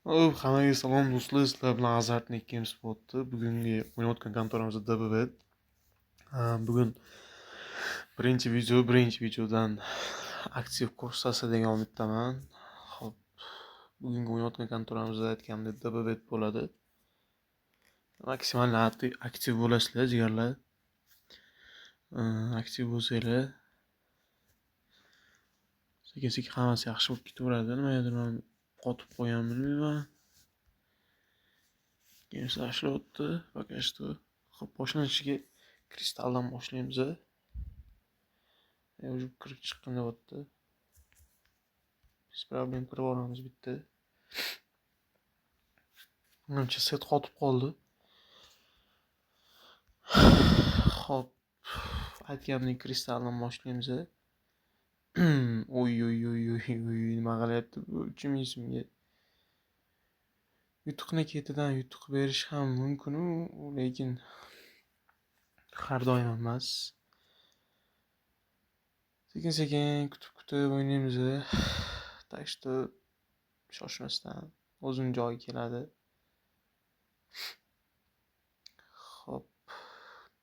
Hammaga salom do'stlar, sizlar bilan Azartni ikkinchisi bo'libdi. Bugungi o'ynayotgan kontoramizda DBV. Bugun birinchi videodan aktiv ko'rsatsa degan umiddaman. Xo'p, bugungi o'ynayotgan kontoramizda aytganimdek DBV bo'ladi. Maksimal aktiv bo'lasizlar, jigarlar. Aktiv bo'lsanglar, sekin-sekin hammasi yaxshi bo'lib ketaveradi. Nimagadir men qotib qo'yganman, bilmayman. Gençler ishlayapti, bakashdi. Xo'p, boshlanishiga kristaldan boshlaymiz. Уже kirib chiqqan deyapti. Biz problem kirib olamiz bitta. Menimcha set qotib qoldi. Xo'p, aytganimdek kristaldan boshlaymiz. Oy, nima qilyapti bu 3000 so'mga. Yutuqni ketidan yutuq berish ham mumkin, lekin har doim emas. Sekin kutib o'ynaymiz. Tak что shoshmasdan o'zini joyiga keladi. Xo'p,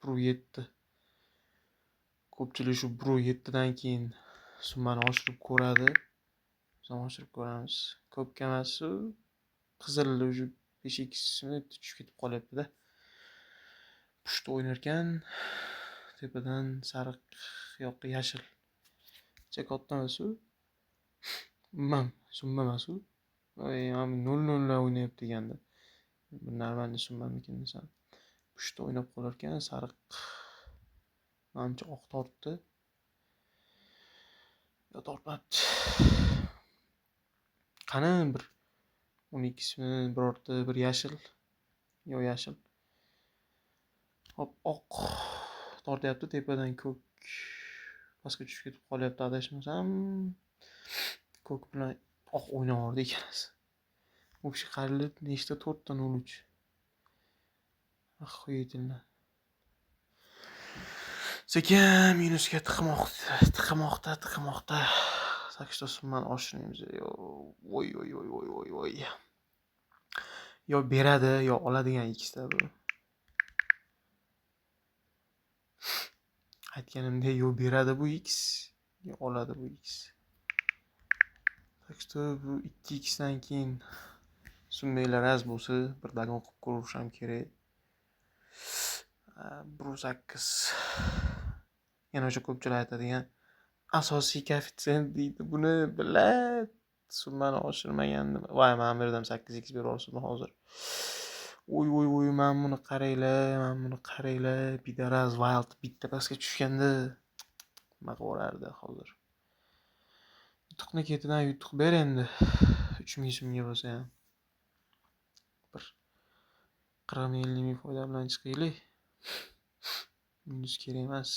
1.7. Ko'pchilik shu 1.7 dan keyin summani oshirib ko'radi. Biz ham oshirib ko'ramiz. Ko'pga emas, qizil уже 5x tushib ketib qolyapti-da. Pushta o'ynar ekan, tepadan sariq yoqqa yashil. Chekotdan emas u. Summa emas u. Voy, ham 0-0 o'ynayapti deganda. Bir normalniy summamikin desam. Pushta o'ynab qolar ekan, sariq manimcha oq tortdi. Yo, tortmabdi. Qani bir 12 birorta bir yashil. Yo, yashil. Hop, oq tortyapti, tepadan ko'k pastga tushib ketib qolyapti, adashmasam. Ko'k bilan oq o'ynavordi ekanmiz. O'sha qarilib nechta 4 ta 0-3. Охуительно. Sekin minusga tiqimoqda. Так что summani oshiramiz. Voy. Yo beradi, yo oladigan ikkita bu. Aytganimdek, yo beradi bu x, yo oladi bu x. Так что bu 2x dan keyin summanglar az bo'lsa, bir dagon qilib ko'rish ham kerak. 1.8. Yana o'sha ko'pchilik aytadigan asosiy koeffitsient deydi. Buni biladi. Summani oshirmagandim. Voy, men bu yerdan 8x beryapsizmi hozir? Voy, men buni qaranglar. Bidaraz wild bitta pastga tushganda nima qilardi hozir? Yutuqni ketidan yutuq ber endi. 3000 so'mga bo'lsa ham. Bir 40 ming foyda bilan chiqaylik. Minus kerak emas.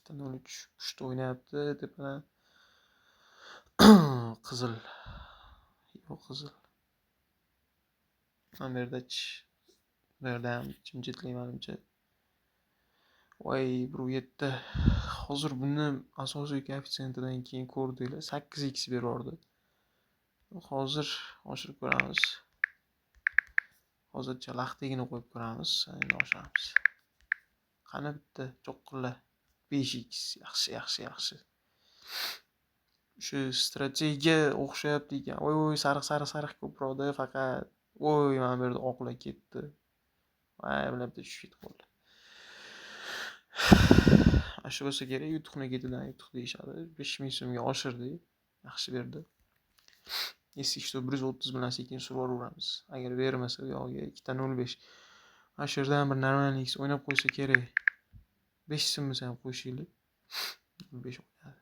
2.03 pushta o'ynayapti tepadan. Qizil. Yo'q, qizil. Mana bu yerda ham jimjitlik menimcha. Voy, 1.7. Hozir buni asosiy koeffitsiyentidan keyin ko'rdinglar, 8x berardi. Hozir oshirib ko'ramiz. Hozircha laxtigini qo'yib ko'ramiz, endi oshiramiz. Qani bitta cho'qqilla 5x. Yaxshi. Shu strategiya o'xshayapti ekan. Voy, sariq ko'proqda faqat. Voy, mana bu yerda oqlar ketdi. Voy, bilan bitta tushib ketib qoldi. Shu bo'lsa kerak, yutuqni ketidan yutuq deyishadi. 5000 so'mga oshirdik. Yaxshi berdi. Если что 130 bilan sekin suraveramiz. Agar bermasa yo'g'iga 2.05. Mana shu yerdan bir normalniy x o'ynab qo'ysa kerak. 5 so'mmasi ham qo'shaylik. 5 o'ynadi.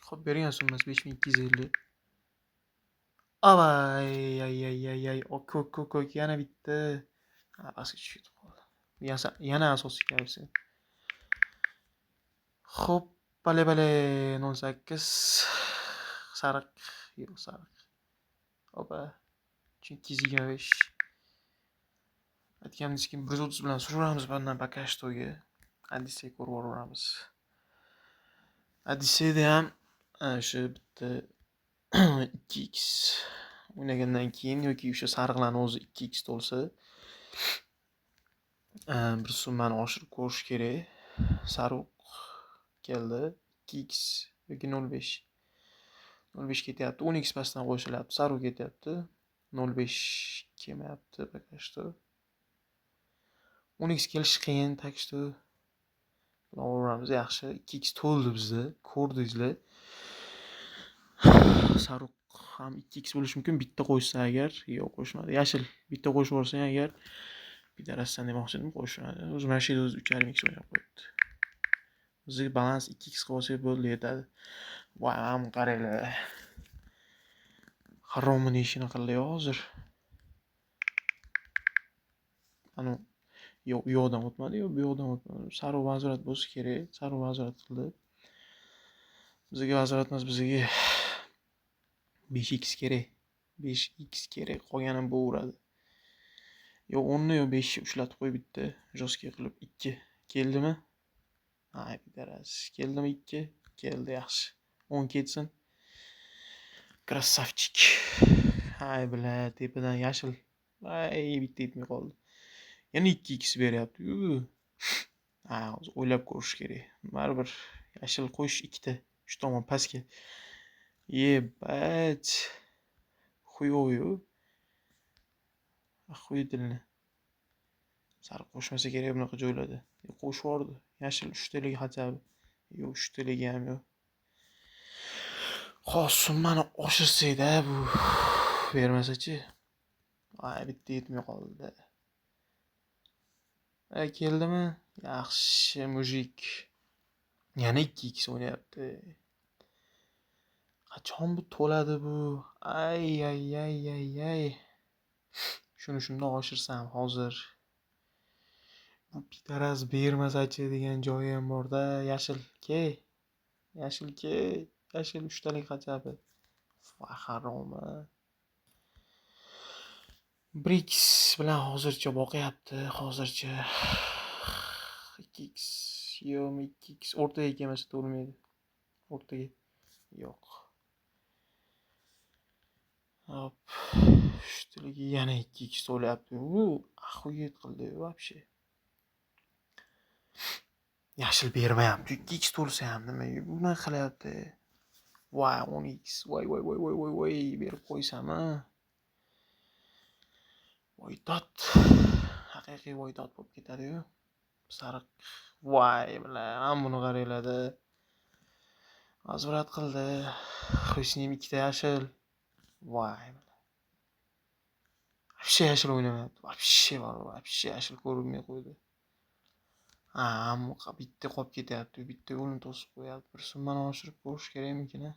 Xo'p, bergan summasi 5250. Ay. Ko'k yana bitta. Pastga tushib ketib qoldi. Yana asosiy koeffitsient. Xo'p, bale 08. Sariq. Opa. 225. Aytganimiz kim 130 bilan suramiz bundan bakashtoga. Adisey ko'raveramiz. Adiseyda ham shu bitta 2x o'ynagandan keyin yoki o'sha sariqlarni o'zi 2x to'lsa bir summani oshirib ko'rish kerak. Sariq keldi 2x yoki 0.5. 0.5 ketyapti. 10x pastdan qo'shilyapti. Sariq ketyapti. 0.5 kelmayapti пока что. 10x kelishi qiyin, так что bilaveramiz. Yaxshi 2x to'ldi bizda. Ko'rdingizlar. Sariq ham 2x bo'lishi mumkin. Bitta qo'shsa agar, yo'q qo'shmadi. Yashil bitta qo'shib yuborsang agar bidarasdan demoqchi edim, qo'shmadi. O'zi mana shu yerda o'zi 3.5x o'ynab qo'yibdi. Bizga balans 2x qilib olsak bo'ldi, yetadi. Voy, mana qaranglar. Haromini ishini qildi hozir. Ana yo'q, u yoqdan o'tmadi, yo'q, bu yoqdan o'tmadi. Sariq vazorat bo'lsa kerak. Sariq vazorat qildi. Bizga vazorat emas, bizga 5x kerak. 5x kerak. Qolgani bo'laveradi. Yo 10 ni yo 5 ushlatib qo'y bitta. Joska qilib 2 keldimi? Ay, bidaras. Keldimi 2? Keldi, yaxshi. 10 ketsin. Krasavchik. Hay bila, tepadan yashil. Ay, bitta yetmay qoldi. Yana 2x beryapti. Ha, hozir o'ylab ko'rish kerak. Baribir yashil qo'yish 2 ta. Shu tomon pastga. Yebat. Xuyo'yu. Xuy dilni. Sariq qo'shmasa kerak bunaqa joylarda. Qo'shib yubordi. Yashil 3 taligi xachabi. Yo'q, 3 taligi ham yo'q. Xo'sh, summani oshirsak-da bu bermasa-chi. Ay, bitta yetmay qoldi. Keldimi? Yaxshi mujik. Yana 2x o'ynayapti. Qachon bu to'ladi bu? Ay. Shuni shundoq oshirsam hozir. Bu pitaras bermasa-chi degan joyi ham bor-da. Yashil ke. Yashil 3 talik xachabi. Voy, harommi. Brix bilan hozircha boqyapti. Hozircha 2x yo'qmi 2x o'rtaga kelmasa to'lmaydi. O'rtaga yo'q. Hop. Shtiligi yana 2x to'lyapti. Axuyet qildi вообще. Yashil bermayapti. 2x to'lsa ham nima buni qilyapti? Voy, 10x. Voy, berib qo'ysam-a. Voydod. Haqiqiy voydod bo'lib ketadi-yu. Sariq. Voy, bilan buni qaranglar-da. Vazorat qildi. Xusnim 2 ta yashil. Voy. Вообще yashil o'ynamayapti. Вообще yashil ko'rinmay qo'ydi. Bitta qolib ketyapti. Bitta yo'lni to'sib qo'yapti. Bir summani oshirib ko'rish kerakmikin-a?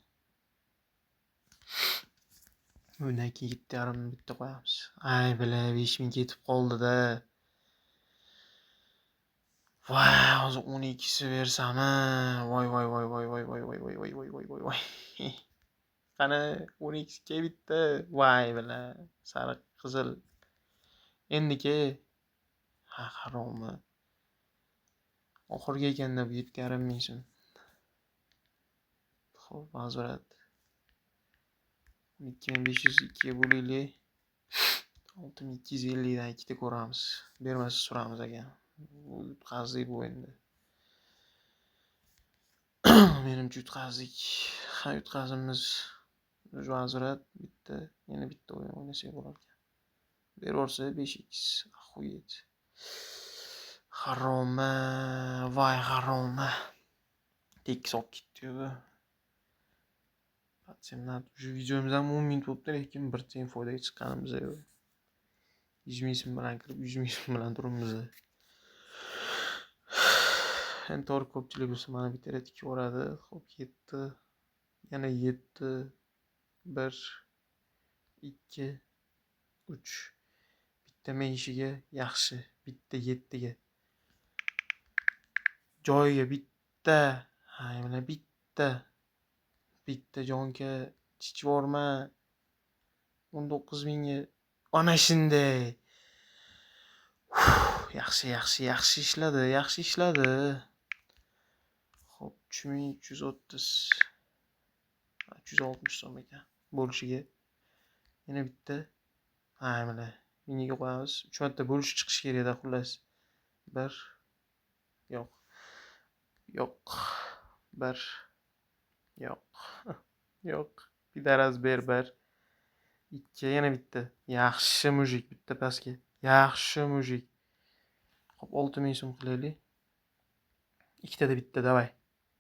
Undan keyin 7.5 bitta qo'yamiz. Ay, bila 5000 ketib qoldi-da. Voy, hozir 12 bersam-a. Voy. Qani 12 ga bitta. Voy, bila. Sariq, qizil. Endiki harommi. Oxirgi ekanda bu 7.5 ming so'm. Xo'p, vazorat. 2502 ga bo'laylik. 6250 dan ikkita ko'ramiz. Bermasa suramiz ekan. Yutqazdik bu endi. Menimcha yutqazdik. Yutqazimiz. Vazorat bitta, yana bitta o'yin o'ynasak bo'lar ekan. Berorsa 5x. Xuyet. Haromma, voy haromma. Tekis olib ketdi-yu. Patsemdan shu videomiz ham 10 minut bo'libdi, lekin bir tiyin foydaga chiqqanimiz yo'q. 100 ming so'm bilan kirib, 100 ming so'm bilan turibmiz. Endi to'g'ri ko'pchilik bo'lsa mana bitta rad ikki boradi. Xo'p, 7. Yana 7. 1 2 3. Bitta menshiga yaxshi, bitta 7 ga. Joyiga bitta. Hay, mana bitta. Bitta jonga chichvorma. 19 mingga ana shunday. Yaxshi ishladi. Xo'p, 3330. 360 so'm ekan bo'lishiga. Yana bitta. Ha, mana. Miniga qo'yamiz. 3 marta bo'lish chiqish kerak edi, xullas. 1 yo'q. Yo'q. 1 yo'q. Yo'q. Pidaras ber 1. 2 yana bitta. Yaxshi mujik bitta pastga. Yaxshi mujik. Xo'p, 6000 so'm qilaylik. Ikkitada bitta davay.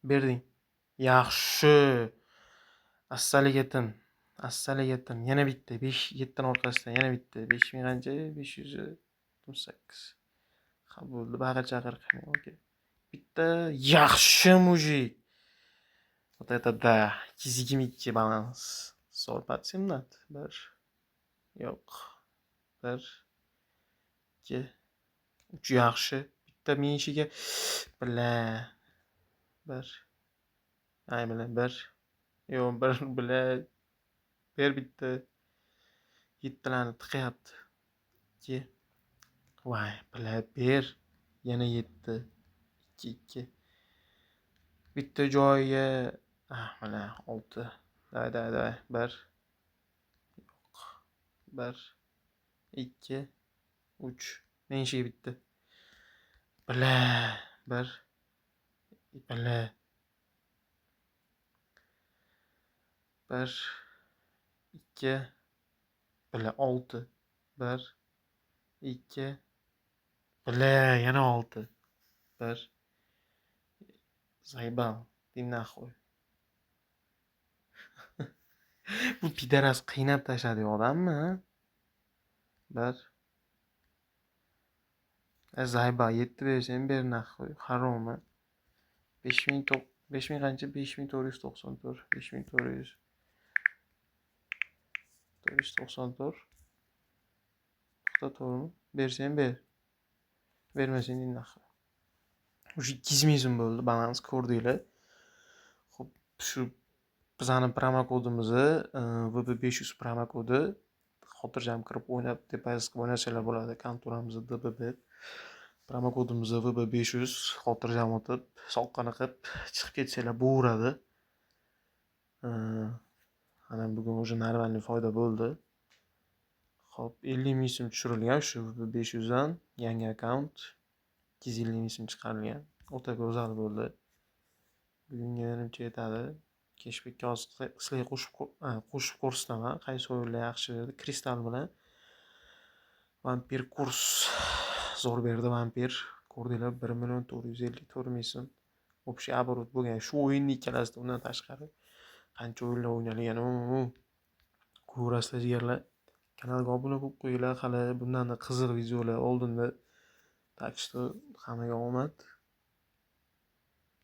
Berding. Yaxshi. Assalik yetim. Assalik yetim. Yana bitta. 5 7 orqasidan yana bitta. 5000 qancha? 568. Ha, bo'ldi. Bag'ir chaqir qilmang. Okey. Bitta yaxshi mujik. Вот это да. 222 balans. So'rpat simnat. 1 yo'q. 1 2 3 yaxshi. Bitta men ishiga bila. 1 ay bilan 1 yo'q 1 bila. Ber bitta. 7larni tiqyapti. 2 voy bila ber. Yana 7 2 2 bitta joyiga mana 6. Davay 1 yo'q. 1 2 3 men ishiga bitta. Bila 1 bila 1 2 bila 6 1 2 bila yana 6 1 zaybal dinnaxo'y. Bu pidaras qiynab tashladi odammi? 1 zayba 7 bersang ber naxo'y. Haromi? 5000 qancha? 5494. 5400 494. To'g'rimi? Bersang ber. Bermasang dinnaxo'y. Уже 2000 so'm bo'ldi. Balans ko'rdinglar. Xo'p, shu bizani promokodimizni VB500 promokodi xotirjam kirib o'ynab depozit qilib o'ynasanglar bo'ladi. Konturamizni DBB. Promokodimizni VB500 xotirjam o'tib, soqqani qilib chiqib ketsanglar bo'laveradi. Ana bugun уже нормальный foyda bo'ldi. Xo'p, 50 ming so'm tushirilgan shu VB500 dan yangi akkaunt 250 ming so'm chiqarilgan. O'ta go'zal bo'ldi. Bugunga menimcha yetadi. Cashbackga hozir sizlarga qo'shib ko'rsataman. Qaysi o'yinlar yaxshi berdi. Kristal bilan Vampir kurs zo'r berdi Vampir. Ko'rdinglar 1,454 ming so'm. Общий оборот bo'lgan. Shu o'yinning ikkalasida undan tashqari qancha o'yinlar o'ynalgan. Ko'rasizlar jigarlar. Kanalga obuna bo'lib qo'yinglar. Hali bundan qiziq videolar oldinda. Так что hammaga omad.